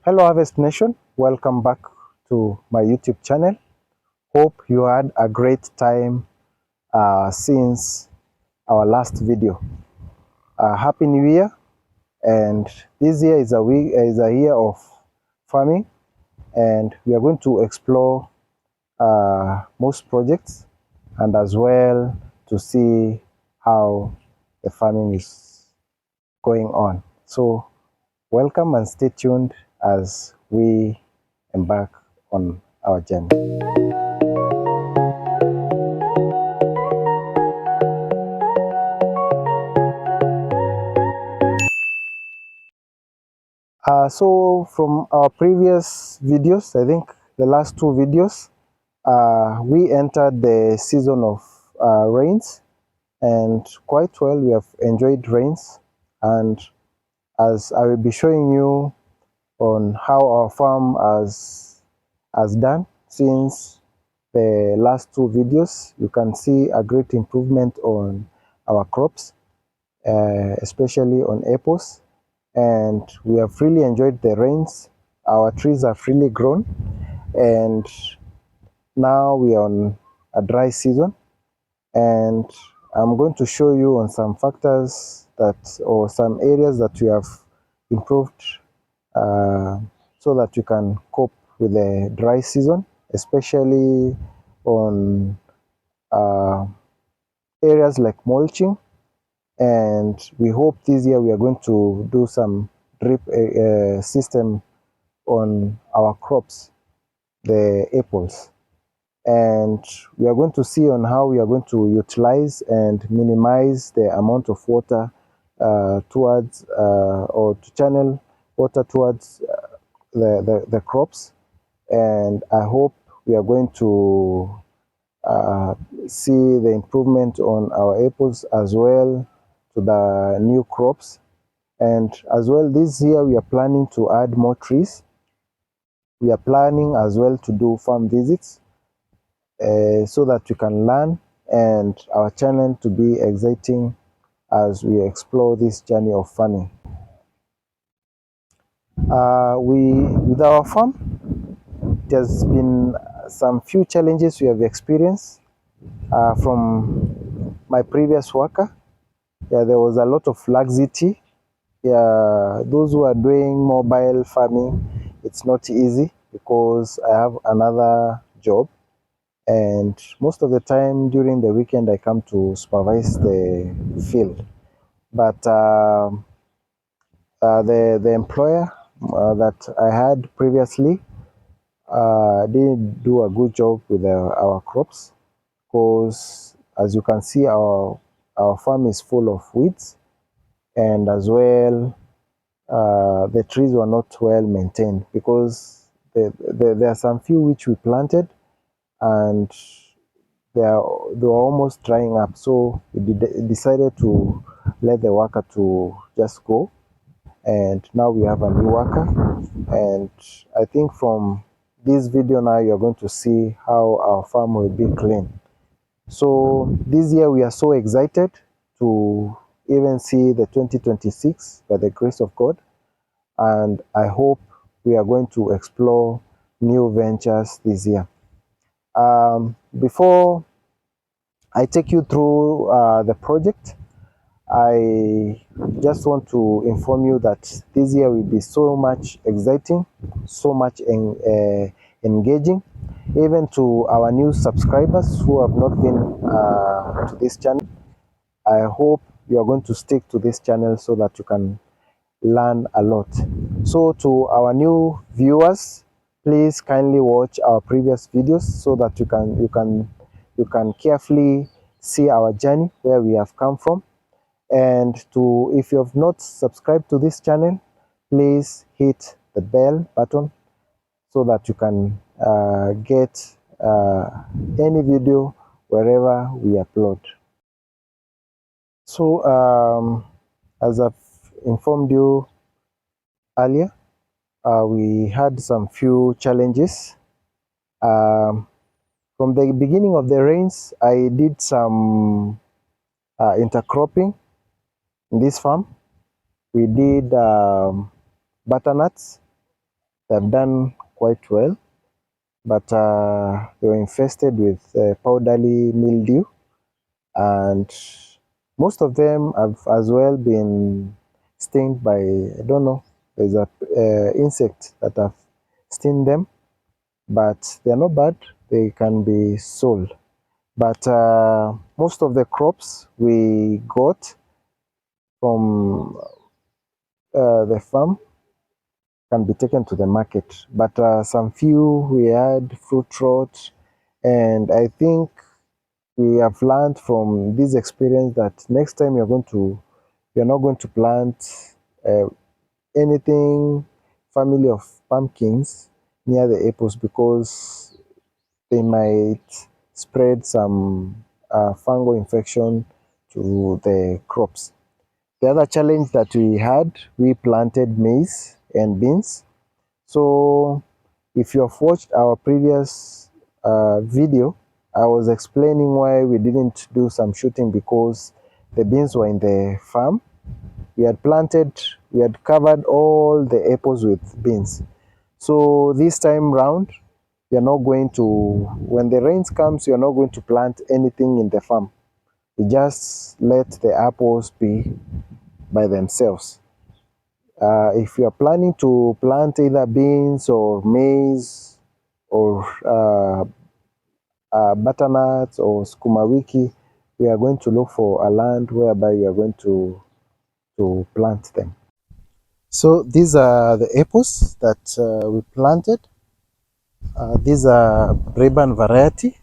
Hello Harvest Nation, welcome back to my YouTube channel. Hope you had a great time since our last video. Happy New Year, and this year is a year of farming, and we are going to explore most projects and as well to see how the farming is going on. So welcome and stay tuned as we embark on our journey. So from our previous videos, I think the last two videos, we entered the season of rains, and quite well we have enjoyed rains. And as I will be showing you on how our farm has done since the last two videos, you can see a great improvement on our crops, especially on apples, and we have really enjoyed the rains. Our trees have really grown, and now we are on a dry season, and I'm going to show you on some factors or some areas that we have improved so that you can cope with the dry season, especially on areas like mulching. And we hope this year we are going to do some drip system on our crops, the apples, and we are going to see on how we are going to utilize and minimize the amount of water towards or to channel water towards the crops. And I hope we are going to see the improvement on our apples as well to the new crops. And as well, this year we are planning to add more trees. We are planning as well to do farm visits so that you can learn and our channel to be exciting as we explore this journey of farming. With our farm, there's been some few challenges we have experienced from my previous worker. Yeah, there was a lot of laxity. Yeah, those who are doing mobile farming, it's not easy because I have another job, and most of the time during the weekend I come to supervise the field. But the employer that I had previously didn't do a good job with our crops, because as you can see, our farm is full of weeds, and as well the trees were not well maintained, because there are some few which we planted and they were almost drying up, so we decided to let the worker to just go, and now we have a new worker. And I think from this video now you're going to see how our farm will be clean. So this year we are so excited to even see the 2026 by the grace of God, and I hope we are going to explore new ventures this year. Before I take you through the project, I just want to inform you that this year will be so much exciting, so much engaging, even to our new subscribers who have not been to this channel. I hope you are going to stick to this channel so that you can learn a lot. So to our new viewers, please kindly watch our previous videos so that you can carefully see our journey, where we have come from. And if you have not subscribed to this channel, please hit the bell button so that you can get any video wherever we upload. So as I've informed you earlier, we had some few challenges. From the beginning of the rains, I did some intercropping in this farm. We did butternuts, They've done quite well, but they were infested with powdery mildew, and most of them have as well been stinged by, I don't know, there's a insect that have stung them, but they're not bad. They can be sold. But most of the crops we got from the farm can be taken to the market. But some few we had fruit rot, and I think we have learned from this experience that next time you're not going to plant uh, anything family of pumpkins near the apples, because they might spread some fungal infection to the crops. The other challenge that we had, we planted maize and beans. So if you have watched our previous video, I was explaining why we didn't do some shooting, because the beans were in the farm. We had covered all the apples with beans. So this time round, you're not going to, when the rains comes, you're not going to plant anything in the farm. You just let the apples be by themselves. If you are planning to plant either beans or maize or butternuts or sukuma wiki, we are going to look for a land whereby you are going to plant them. So these are the apples that we planted. These are Braeburn variety.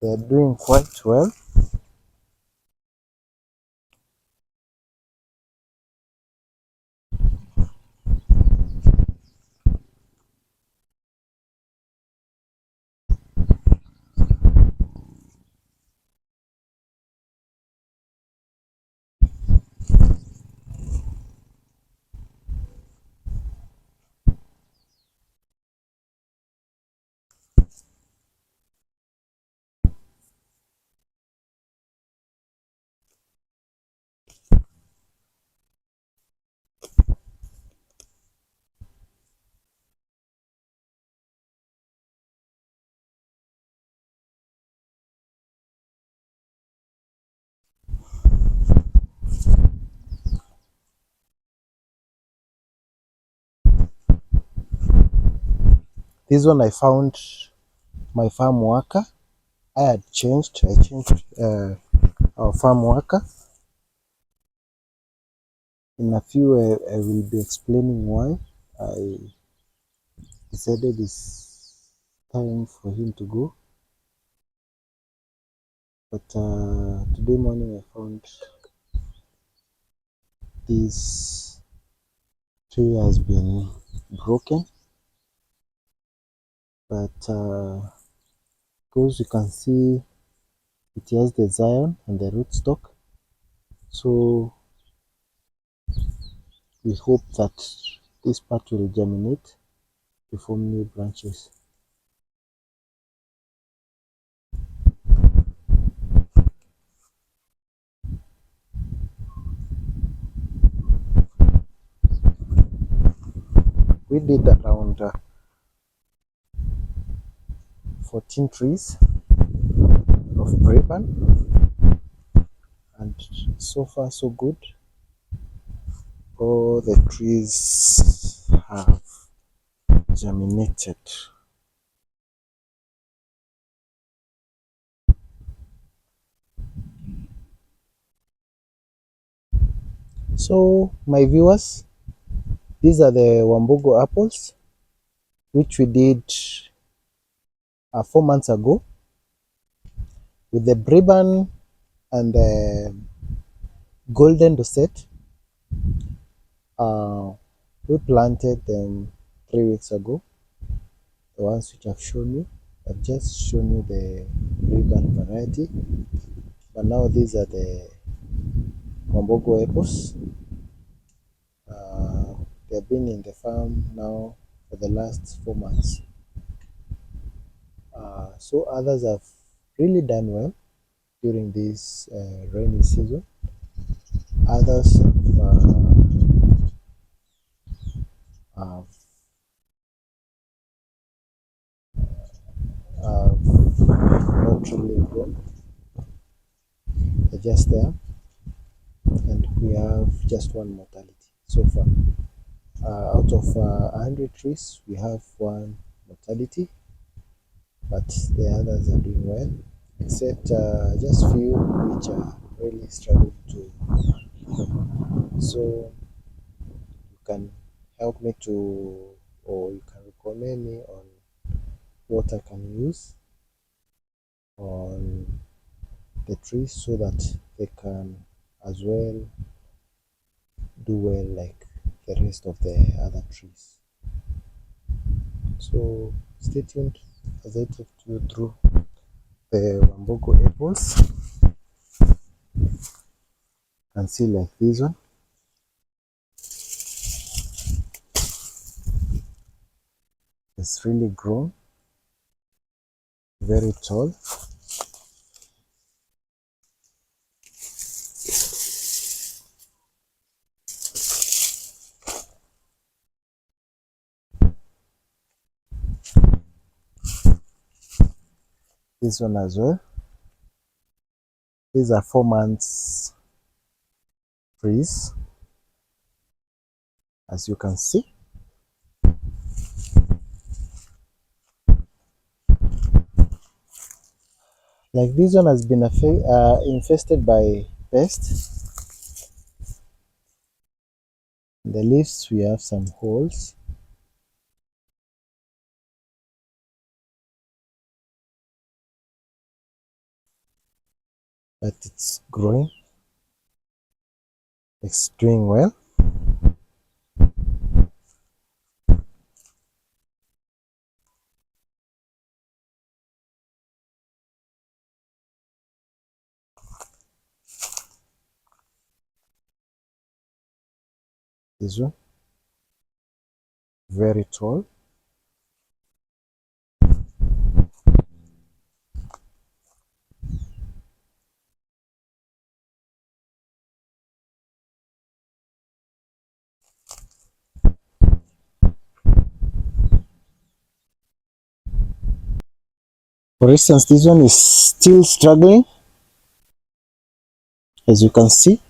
They are doing quite well. This one I found my farm worker. I changed our farm worker. In a few, I will be explaining why I decided it's time for him to go. But today morning I found this tree has been broken, but because you can see it has the zion and the rootstock, so we hope that this part will germinate to form new branches. We did around 14 trees of Braeburn, and so far so good. All the trees have germinated. So my viewers, these are the Wambugu apples, which we did 4 months ago with the Braeburn and the Golden Dorset. We planted them 3 weeks ago. The ones which I've shown you, I've just shown you the Braeburn variety, but now these are the Wambugu apples. They've been in the farm now for the last 4 months. So others have really done well during this rainy season. Others have not really grown. They're just there, and we have just one mortality so far. Out of 100 trees, we have one mortality, but the others are doing well, except just few which are really struggling to come. So you can help me to, or you can recommend me on what I can use on the trees so that they can as well do well like the rest of the other trees. So stay tuned as I take you through the Wambugu apples. And see, like this one, it's really grown very tall. This one as well. These are 4 months trees, as you can see. Like this one has been infested by pests. In the leaves we have some holes. But it's growing. It's doing well. This one, very tall. For instance, this one is still struggling, as you can see,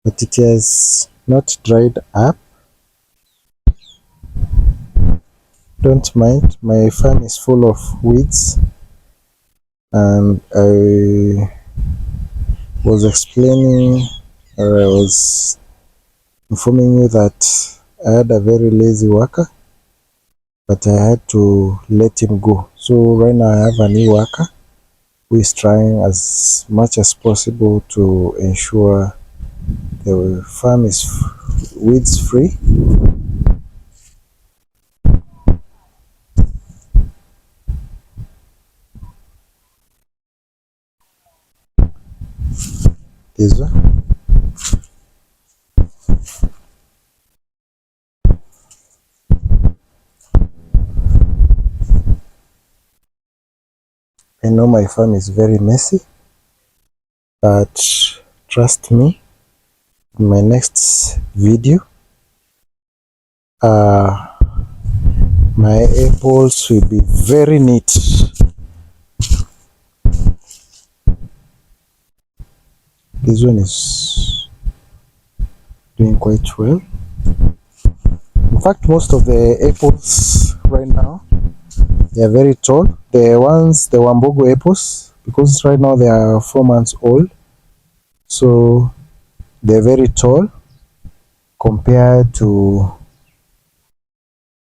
but it has not dried up. Don't mind, my farm is full of weeds, and I was explaining, or I was informing you that I had a very lazy worker, but I had to let him go. So right now I have a new worker who is trying as much as possible to ensure the farm is weeds free. This one, I know my farm is very messy, but trust me, in my next video, my apples will be very neat. This one is doing quite well. In fact, most of the apples right now, they are very tall. The Wambugu apples, because right now they are 4 months old, so they're very tall compared to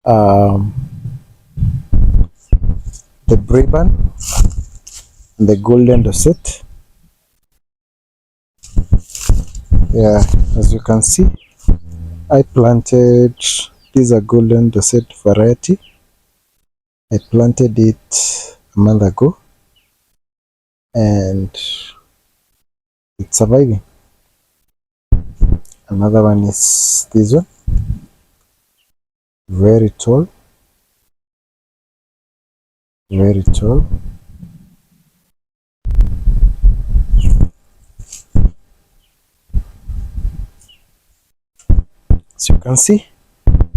um, the Braeburn and the Golden Dorset. Yeah, as you can see, I planted, these are Golden Dorset variety. I planted it a month ago, and it's surviving. Another one is this one, very tall, very tall. can see,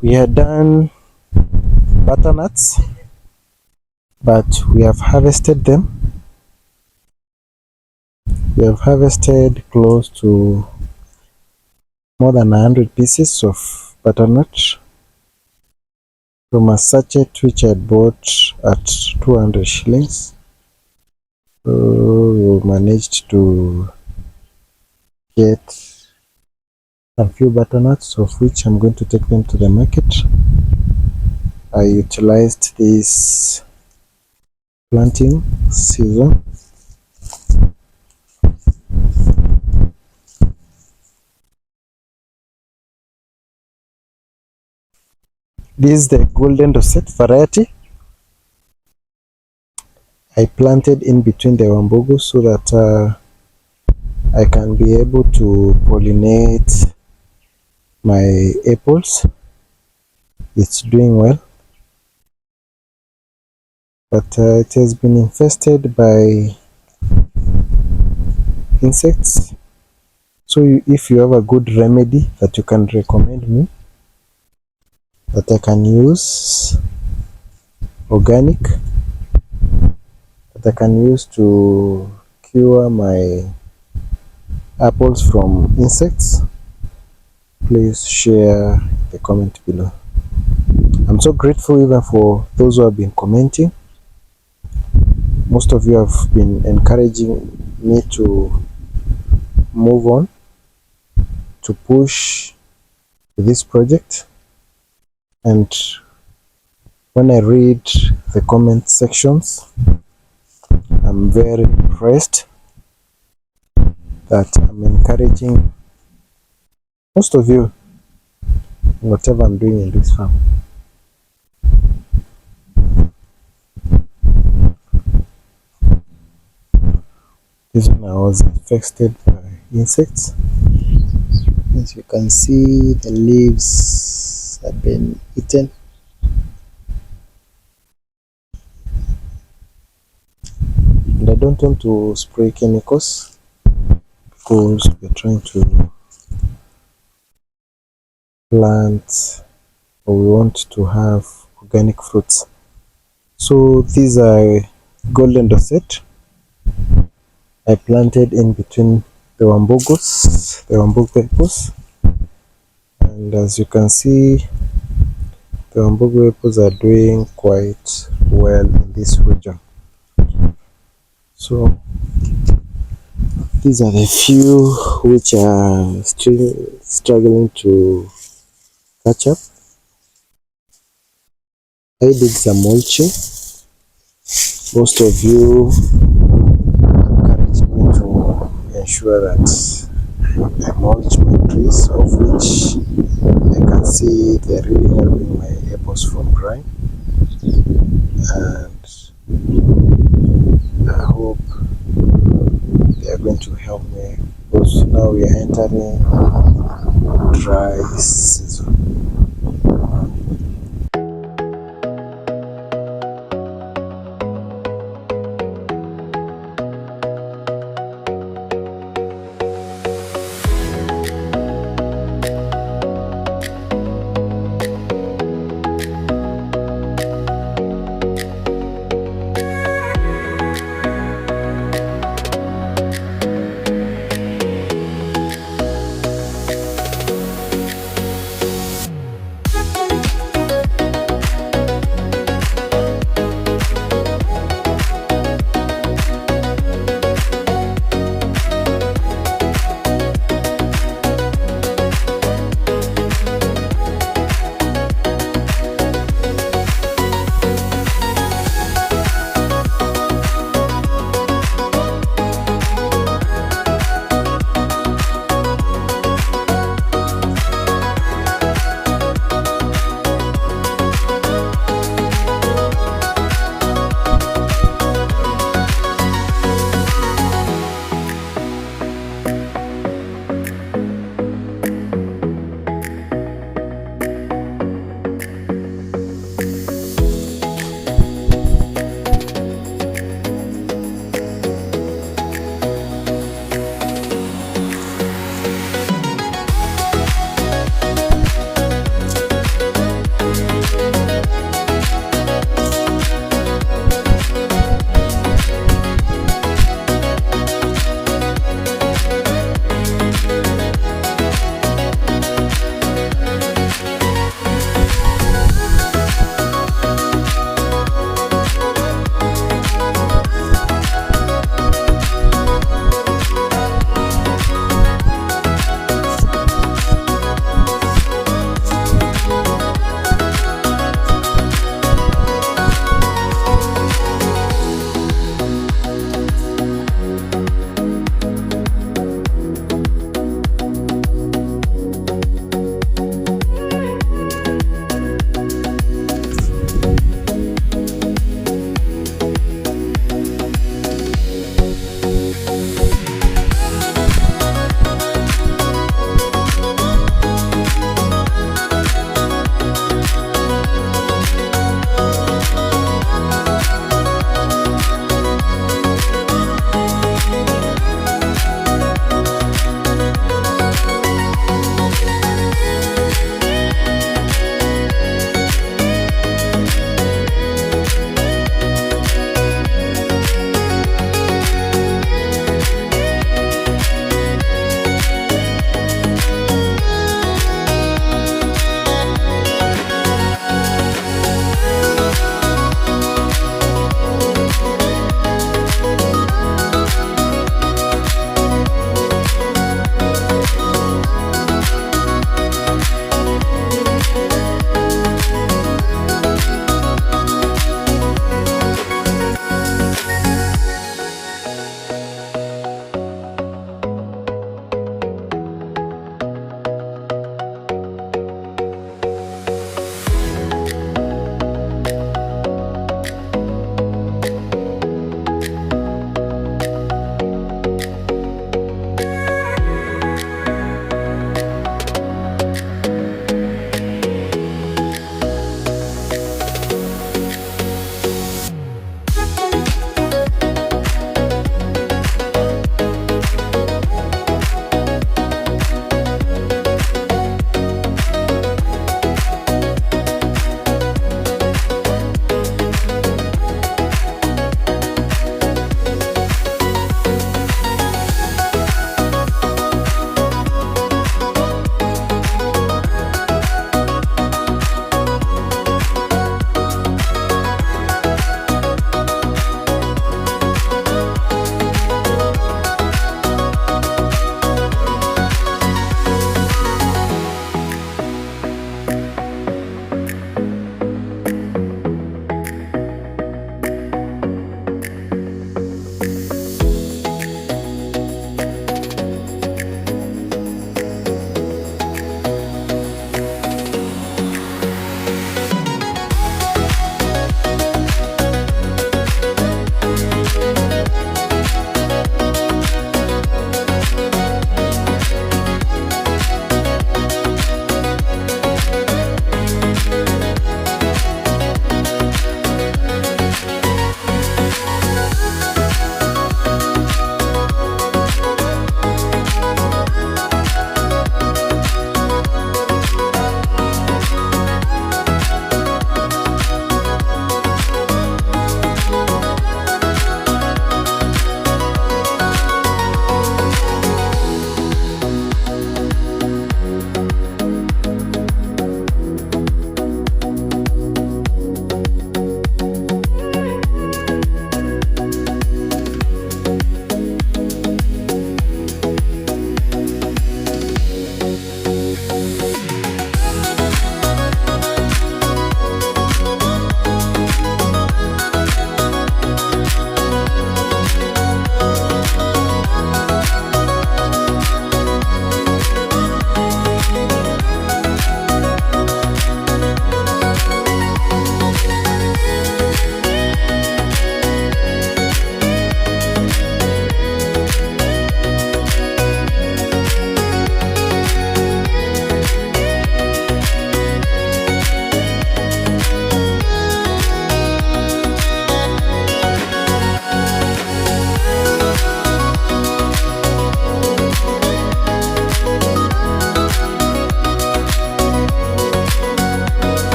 we had done butternuts, but we have harvested them. We have harvested close to more than 100 pieces of butternut from a sachet which I had bought at 200 shillings. So we managed to get a few butternuts, of which I'm going to take them to the market. I utilized this planting season. This is the Golden Dorset variety. I planted in between the Wambugu so that I can be able to pollinate my apples. It's doing well, but it has been infested by insects. So if you have a good remedy that you can recommend me that I can use, organic, that I can use to cure my apples from insects, please share the comment below. I'm so grateful even for those who have been commenting. Most of you have been encouraging me to move on, to push this project, and when I read the comment sections, I'm very impressed that I'm encouraging most of you in whatever I'm doing in this farm. This one I was infested by insects. As you can see, the leaves have been eaten. And I don't want to spray chemicals because we're trying to plant, or we want to have organic fruits. So these are Golden Dorset. I planted in between the Wambugu apples, and as you can see, the Wambugu apples are doing quite well in this region. So these are the few which are still struggling to catch up. I did some mulching. Most of you encouraged me to ensure that I mulch my trees, of which I can see they're really helping my apples from drying. And I hope they are going to help me, because now we are entering dry season.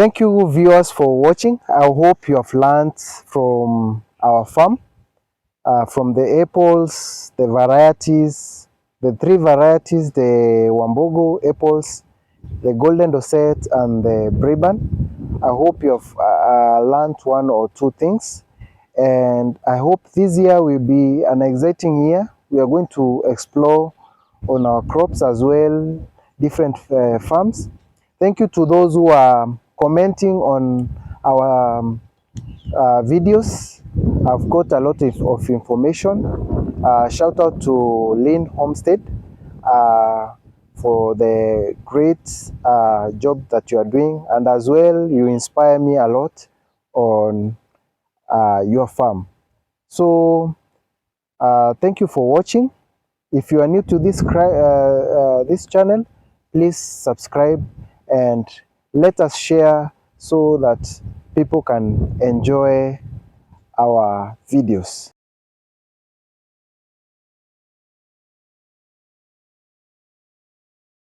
Thank you viewers for watching. I hope you have learned from our farm, from the apples, the varieties, the three varieties, the Wambugu apples, the Golden Dorset and the Braeburn. I hope you have learned one or two things, and I hope this year will be an exciting year. We are going to explore on our crops as well, different farms. Thank you to those who are commenting on our videos. I've got a lot of information. Shout out to Lynn Homestead for the great job that you are doing, and as well you inspire me a lot on your farm. So thank you for watching. If you are new to this channel, please subscribe and let us share so that people can enjoy our videos.